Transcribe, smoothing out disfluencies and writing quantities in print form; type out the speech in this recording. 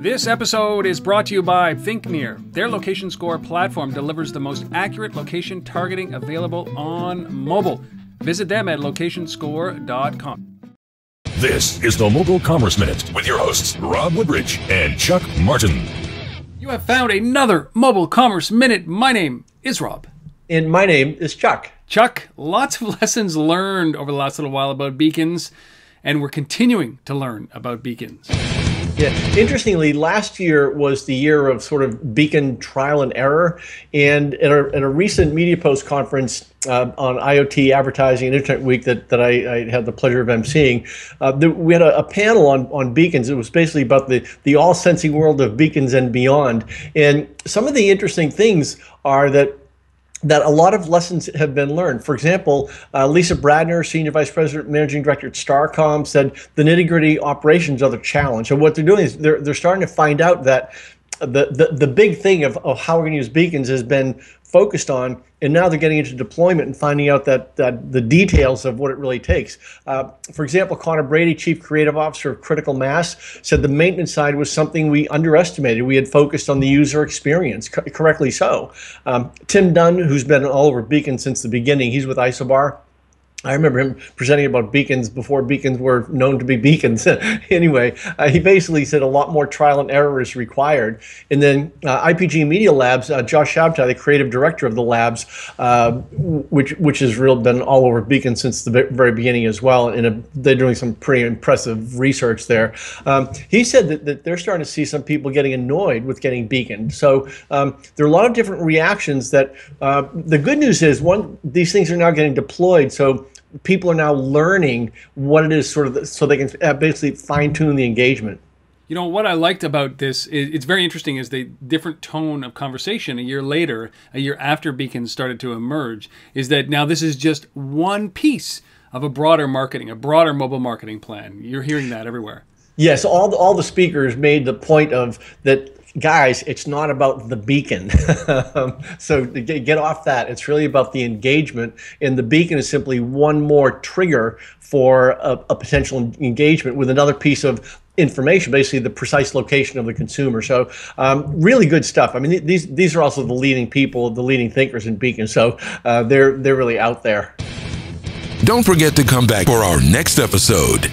This episode is brought to you by ThinkNear. Their location score platform delivers the most accurate location targeting available on mobile. Visit them at locationscore.com. This is the Mobile Commerce Minute with your hosts, Rob Woodbridge and Chuck Martin. You have found another Mobile Commerce Minute. My name is Rob. And my name is Chuck. Chuck, lots of lessons learned over the last little while about beacons, and we're continuing to learn about beacons. Yeah. Interestingly, last year was the year of sort of beacon trial and error. And in a recent Media Post conference on IoT Advertising and Internet Week that I had the pleasure of emceeing, we had a panel on beacons. It was basically about the all-sensing world of beacons and beyond. And some of the interesting things are that a lot of lessons have been learned. For example, Lisa Bradner, Senior Vice President, Managing Director at Starcom, said the nitty-gritty operations are the challenge. And what they're doing is they're starting to find out that the big thing of how we're going to use beacons has been focused on, and now they're getting into deployment and finding out that the details of what it really takes. For example, Connor Brady, Chief Creative Officer of Critical Mass, said the maintenance side was something we underestimated. We had focused on the user experience, correctly so. Tim Dunn, who's been all over beacons since the beginning, he's with Isobar. I remember him presenting about beacons before beacons were known to be beacons. Anyway, he basically said a lot more trial and error is required. And then IPG Media Labs, Josh Shabtai, the creative director of the labs, which has really been all over beacons since the very beginning as well. And they're doing some pretty impressive research there. He said that they're starting to see some people getting annoyed with getting beaconed. So there are a lot of different reactions that the good news is, these things are now getting deployed. So people are now learning what it is so they can basically fine-tune the engagement. You know, what I liked about this, it's very interesting, is the different tone of conversation a year later, a year after beacons started to emerge, is that now this is just one piece of a broader mobile marketing plan. You're hearing that everywhere. Yes, all the speakers made the point of that, guys, it's not about the beacon. So get off that. It's really about the engagement, and the beacon is simply one more trigger for a potential engagement with another piece of information, basically the precise location of the consumer. So really good stuff. I mean, these are also the leading people, the leading thinkers in beacons. So they're really out there. Don't forget to come back for our next episode.